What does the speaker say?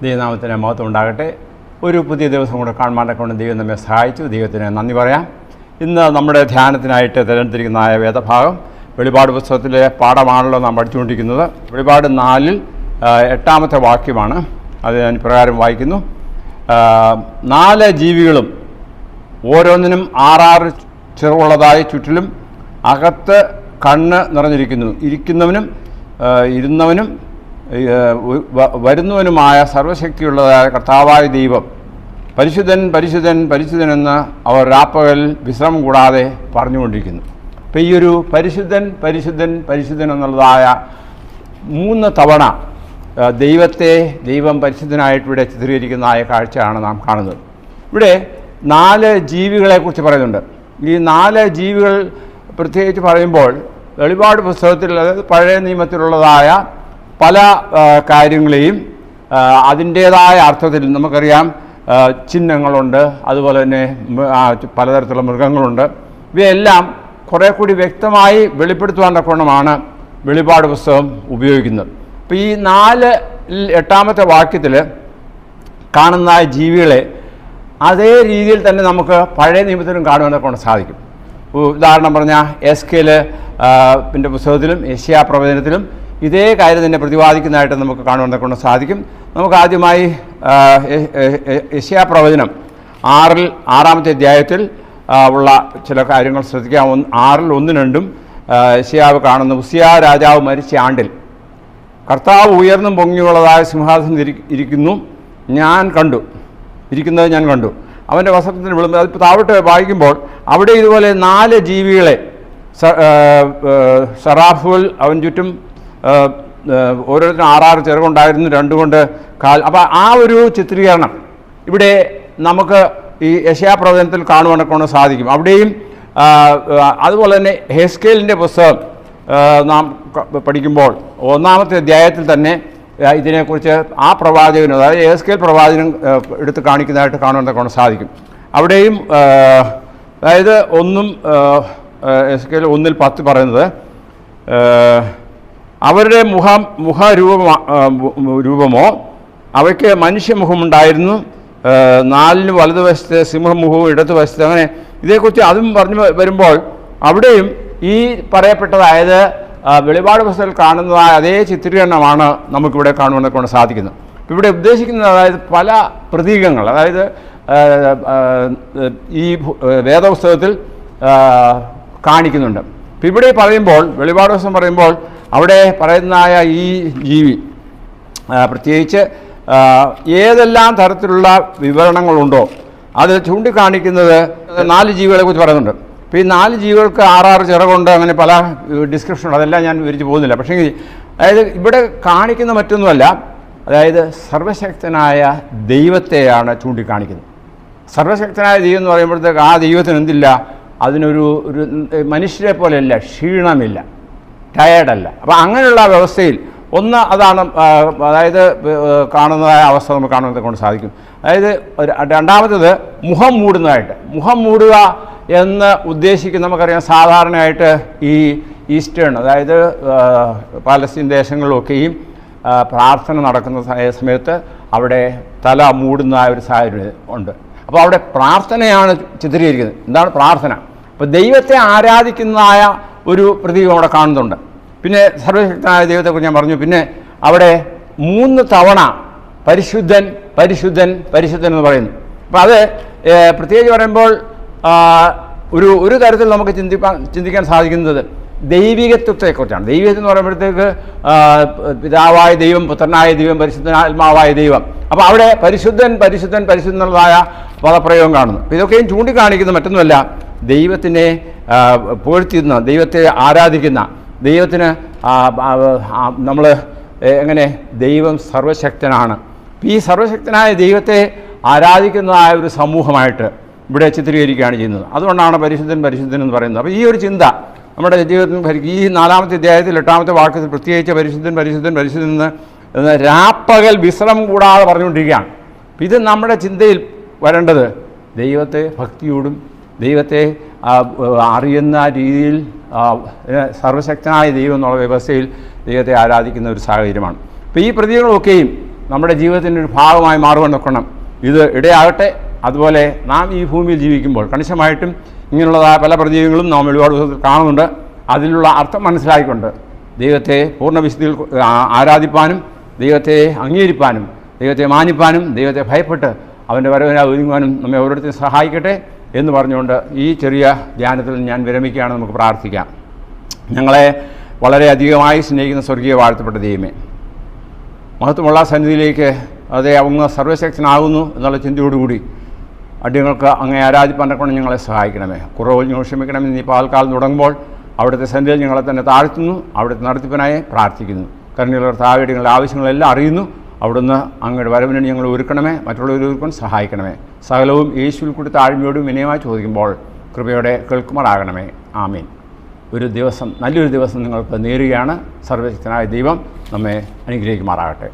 ദൈവനാമത്തിന് മഹത്വം ഉണ്ടാകട്ടെ. ഒരു പുതിയ ദിവസം കൂടെ കാണുവാനൊക്കെ കൊണ്ട് ദൈവം നമ്മെ സഹായിച്ചു. ദൈവത്തിന് നന്ദി പറയാം. ഇന്ന് നമ്മുടെ ധ്യാനത്തിനായിട്ട് തിരഞ്ഞെടുത്തിരിക്കുന്ന വേദഭാഗം വെളിപാട് പുസ്തകത്തിലെ പാഠമാണല്ലോ നാം പഠിച്ചുകൊണ്ടിരിക്കുന്നത്. വെളിപാട് 4 8-ാമത്തെ വാക്യമാണ്. അത് ഞാൻ പ്രകാരം വായിക്കുന്നു. 4 ജീവികളും ഓരോന്നിനും 6 ചിറകുള്ളതായി ചുറ്റിലും അകത്ത് കണ്ണ് നിറഞ്ഞിരിക്കുന്നു. ഇരിക്കുന്നവനും ഇരുന്നവനും വരുന്നവനുമായ സർവശക്തിയുള്ളതായ കർത്താവായ ദൈവം പരിശുദ്ധൻ പരിശുദ്ധൻ പരിശുദ്ധനെന്ന് അവർ രാപ്പകൽ വിശ്രമം കൂടാതെ പറഞ്ഞുകൊണ്ടിരിക്കുന്നു. അപ്പോൾ ഈ ഒരു പരിശുദ്ധൻ പരിശുദ്ധൻ പരിശുദ്ധൻ എന്നുള്ളതായ 3 തവണ ദൈവം പരിശുദ്ധനായിട്ട് ഇവിടെ ചിത്രീകരിക്കുന്നതായ കാഴ്ചയാണ് നാം കാണുന്നത്. ഇവിടെ 4 ജീവികളെക്കുറിച്ച് പറയുന്നുണ്ട്. ഈ 4 ജീവികൾ പ്രത്യേകിച്ച് പറയുമ്പോൾ വെളിപാട് പുസ്തകത്തിൽ, അതായത് പഴയ നിയമത്തിലുള്ളതായ പല കാര്യങ്ങളെയും അതിൻ്റേതായ അർത്ഥത്തിൽ നമുക്കറിയാം. ചിഹ്നങ്ങളുണ്ട്, അതുപോലെ തന്നെ പലതരത്തിലുള്ള മൃഗങ്ങളുണ്ട്. ഇവയെല്ലാം കുറേ കൂടി വ്യക്തമായി വെളിപ്പെടുത്തുവാൻ തക്കവണ്ണമാണ് വെളിപാട് പുസ്തകം ഉപയോഗിക്കുന്നത്. അപ്പോൾ ഈ 8-ാമത്തെ വാക്യത്തിൽ കാണുന്ന ജീവികളെ അതേ രീതിയിൽ തന്നെ നമുക്ക് പഴയ നിയമത്തിലും കാണുവാൻ തക്കവണ്ണം സാധിക്കും. ഉദാഹരണം പറഞ്ഞാൽ എസ്കേൽ പിന്നെ പുസ്തകത്തിലും യെശയ്യാ പ്രവചനത്തിലും ഇതേ കാര്യം തന്നെ പ്രതിപാദിക്കുന്നതായിട്ട് നമുക്ക് കാണുവാൻ തക്കവണ്ണം സാധിക്കും. നമുക്ക് ആദ്യമായി യെശയ്യാ പ്രവചനം 6-ാമത്തെ അധ്യായത്തിൽ ഉള്ള ചില കാര്യങ്ങൾ ശ്രദ്ധിക്കാം. 6-1-2 യെശയ്യാവ് കാണുന്ന ഉസിയാ രാജാവ് മരിച്ച ആണ്ടിൽ കർത്താവ് ഉയർന്നും പൊങ്ങിയുള്ളതായ സിംഹാസനം ഇരിക്കുന്നത് ഞാൻ കണ്ടു. അവൻ്റെ വസ്ത്രത്തിന് വിളുമ്പ്. അത് താഴോട്ട് വായിക്കുമ്പോൾ അവിടെ ഇതുപോലെ 4 ജീവികളെ സറാഫുകൾ അവൻ ചുറ്റും ഓരോരുത്തരും 6 ചിറകുണ്ടായിരുന്നു, 2 കൊണ്ട് കാൽ. അപ്പോൾ ആ ഒരു ചിത്രീകരണം ഇവിടെ നമുക്ക് ഈ യെശയ്യാ പ്രവചനത്തിൽ കാണുവാനൊക്കെ സാധിക്കും. അവിടെയും അതുപോലെ തന്നെ ഹെസ്കേലിൻ്റെ പുസ്തകം നാം പഠിക്കുമ്പോൾ 1-ാമത്തെ അധ്യായത്തിൽ തന്നെ ഇതിനെക്കുറിച്ച് ആ പ്രവാചകനും, അതായത് ഹെസ്കേൽ പ്രവാചകനും എടുത്ത് കാണിക്കുന്നതായിട്ട് കാണുവാനൊക്കെ സാധിക്കും. അവിടെയും അതായത് ഹെസ്കേൽ 1:10 പറയുന്നത് അവരുടെ രൂപമോ അവയ്ക്ക് മനുഷ്യമുഖമുണ്ടായിരുന്നു. 4 വലതുവശത്ത് സിംഹമുഖവും ഇടതുവശത്ത്, അങ്ങനെ ഇതേക്കുറിച്ച് അതും പറഞ്ഞു വരുമ്പോൾ അവിടെയും ഈ പറയപ്പെട്ടതായത് വെളിപാട് പുസ്തകത്തിൽ കാണുന്നതായ അതേ ചിത്രീകരണമാണ് നമുക്കിവിടെ കാണുവാനൊക്കെ സാധിക്കുന്നത്. ഇവിടെ ഉദ്ദേശിക്കുന്നത് അതായത് പല പ്രതീകങ്ങൾ, അതായത് ഈ വേദപുസ്തകത്തിൽ കാണിക്കുന്നുണ്ട്. ഇപ്പം ഇവിടെ പറയുമ്പോൾ വെളിപാട് പുസ്തകം പറയുമ്പോൾ അവിടെ പറയുന്നതായ ഈ ജീവി പ്രത്യേകിച്ച് ഏതെല്ലാം തരത്തിലുള്ള വിവരണങ്ങളുണ്ടോ അത് ചൂണ്ടിക്കാണിക്കുന്നത് 4 ജീവികളെക്കുറിച്ച് പറയുന്നുണ്ട്. അപ്പോൾ ഈ 4 ജീവികൾക്ക് 6 ചിറകുണ്ട്, അങ്ങനെ പല ഡിസ്ക്രിപ്ഷനുണ്ട്. അതെല്ലാം ഞാൻ വിവരിച്ച് പോകുന്നില്ല. പക്ഷേ അതായത് ഇവിടെ കാണിക്കുന്ന മറ്റൊന്നുമല്ല, അതായത് സർവശക്തനായ ദൈവത്തെയാണ് ചൂണ്ടിക്കാണിക്കുന്നത്. സർവശക്തനായ ദൈവം എന്ന് പറയുമ്പോഴത്തേക്ക് ആ ദൈവത്തിന് എന്തില്ല, അതിനൊരു മനുഷ്യരെ പോലെയല്ല, ക്ഷീണമില്ല, ടയേർഡല്ല. അപ്പോൾ അങ്ങനെയുള്ള വ്യവസ്ഥയിൽ അതാണ് അതായത് കാണുന്നതായ അവസ്ഥ നമുക്ക് കാണുന്നത് കൊണ്ട് സാധിക്കും. അതായത് രണ്ടാമത്തേത് മുഖം മൂടുക എന്ന് ഉദ്ദേശിക്കുന്ന, നമുക്കറിയാം സാധാരണയായിട്ട് ഈ ഈസ്റ്റേൺ, അതായത് പാലസ്തീൻ ദേശങ്ങളിലൊക്കെയും പ്രാർത്ഥന നടക്കുന്ന സമയത്ത് അവിടെ തല മൂടുന്ന ഒരു സാഹചര്യം ഉണ്ട്. അപ്പോൾ അവിടെ പ്രാർത്ഥനയാണ് ചിത്രീകരിക്കുന്നത്. എന്താണ് പ്രാർത്ഥന? അപ്പോൾ ദൈവത്തെ ആരാധിക്കുന്നതായ ഒരു പ്രതീകം അവിടെ കാണുന്നുണ്ട്. പിന്നെ സർവശക്തനായ ദൈവത്തെക്കുറിച്ച് ഞാൻ പറഞ്ഞു. പിന്നെ അവിടെ 3 തവണ പരിശുദ്ധൻ പരിശുദ്ധൻ പരിശുദ്ധൻ എന്ന് പറയുന്നു. അപ്പോൾ അത് പ്രത്യേകിച്ച് പറയുമ്പോൾ ഒരു തരത്തിൽ നമുക്ക് ചിന്തിക്കാൻ സാധിക്കുന്നത് ദൈവികത്വത്തെക്കുറിച്ചാണ്. ദൈവം എന്ന് പറയുമ്പോഴത്തേക്ക് പിതാവായ ദൈവം, പുത്രനായ ദൈവം, പരിശുദ്ധനാത്മാവായ ദൈവം. അപ്പോൾ അവിടെ പരിശുദ്ധൻ പരിശുദ്ധൻ പരിശുദ്ധൻ എന്നുള്ളതായ പദപ്രയോഗം കാണുന്നു. അപ്പോൾ ഇതൊക്കെയും ചൂണ്ടിക്കാണിക്കുന്ന മറ്റൊന്നുമല്ല, ദൈവത്തിനെ പുകഴ്ത്തുന്ന, ദൈവത്തെ ആരാധിക്കുന്ന, ദൈവത്തിന് നമ്മൾ എങ്ങനെ ദൈവം സർവശക്തനാണ്. ഈ സർവശക്തനായ ദൈവത്തെ ആരാധിക്കുന്നതായ ഒരു സമൂഹമായിട്ട് ഇവിടെ ചിത്രീകരിക്കുകയാണ് ചെയ്യുന്നത്. അതുകൊണ്ടാണ് പരിശുദ്ധൻ പരിശുദ്ധൻ എന്ന് പറയുന്നത്. അപ്പോൾ ഈ ഒരു ചിന്ത നമ്മുടെ ജീവിതത്തിൽ ഭരിക്കും. ഈ 4-ാമത്തെ അധ്യായത്തിൽ 8-ാമത്തെ വാക്യത്തിൽ പ്രത്യേകിച്ച് പരിശുദ്ധൻ പരിശുദ്ധൻ പരിശുദ്ധൻ എന്ന് രാപ്പകൽ വിശ്രമം കൂടാതെ പറഞ്ഞുകൊണ്ടിരിക്കുകയാണ്. ഇത് നമ്മുടെ ചിന്തയിൽ വരേണ്ടത് ദൈവത്തെ ഭക്തിയോടും ദൈവത്തെ അറിയുന്ന രീതിയിൽ സർവശക്തനായ ദൈവം എന്നുള്ള വ്യവസ്ഥയിൽ ദൈവത്തെ ആരാധിക്കുന്ന ഒരു സാഹചര്യമാണ്. അപ്പോൾ ഈ പ്രതീകങ്ങളൊക്കെയും നമ്മുടെ ജീവിതത്തിൻ്റെ ഒരു ഭാഗമായി മാറുവാൻ നോക്കണം. ഇത് ഇടയാകട്ടെ. അതുപോലെ നാം ഈ ഭൂമിയിൽ ജീവിക്കുമ്പോൾ കണിശമായിട്ടും ഇങ്ങനെയുള്ളതായ പല പ്രതീകങ്ങളും നാം വെളിപാട് പുസ്തകത്തിൽ കാണുന്നുണ്ട്. അതിലുള്ള അർത്ഥം മനസ്സിലാക്കിക്കൊണ്ട് ദൈവത്തെ പൂർണ്ണ വിശുദ്ധിയിൽ ആരാധിപ്പാനും ദൈവത്തെ അംഗീകരിപ്പാനും ദൈവത്തെ മാനിപ്പാനും ദൈവത്തെ ഭയപ്പെട്ട് അവൻ്റെ വരവിനെ ഒരുങ്ങുവാനും നമ്മെ ഓരോരുത്തരും സഹായിക്കട്ടെ എന്ന് പറഞ്ഞുകൊണ്ട് ഈ ചെറിയ ധ്യാനത്തിൽ ഞാൻ വിരമിക്കുകയാണ്. നമുക്ക് പ്രാർത്ഥിക്കാം. ഞങ്ങളെ വളരെയധികമായി സ്നേഹിക്കുന്ന സ്വർഗീയ വാഴ്ത്തപ്പെട്ട ദൈവമേ, മഹത്വമുള്ള സന്നിധിയിലേക്ക് അതേ അങ്ങ് സർവശക്തനാകുന്നു എന്നുള്ള ചിന്തയോടുകൂടി അടിയങ്ങൾക്ക് അങ്ങേ ആരാധിപ്പാനക്കൊണ്ട് ഞങ്ങളെ സഹായിക്കണമേ. കുറവ് ഞങ്ങൾ ക്ഷമിക്കണമെന്ന് ഈ പാൽക്കാലം തുടങ്ങുമ്പോൾ അവിടുത്തെ സന്നിധിയിൽ ഞങ്ങളെ തന്നെ താഴ്ത്തുന്നു. അവിടുത്തെ നടത്തിപ്പിനായി പ്രാർത്ഥിക്കുന്നു. കരുണയുള്ള താഴെയുടെ ആവശ്യങ്ങളെല്ലാം അറിയുന്നു. അവിടുന്ന് അങ്ങയുടെ വരവിന് ഞങ്ങൾ ഒരുക്കണമേ, മറ്റുള്ളവർ ഒരുക്കാൻ സഹായിക്കണമേ. സകലവും യേശുവിൽ കൂടി താഴ്മയോടും വിനയമായി ചോദിക്കുമ്പോൾ കൃപയോടെ കേൾക്കുമാറാകണമേ. ആമീൻ. ഒരു ദിവസം, നല്ലൊരു ദിവസം നിങ്ങൾക്ക് നേരുകയാണ്. സർവശക്തനായ ദൈവം നമ്മെ അനുഗ്രഹിക്കുമാറാകട്ടെ.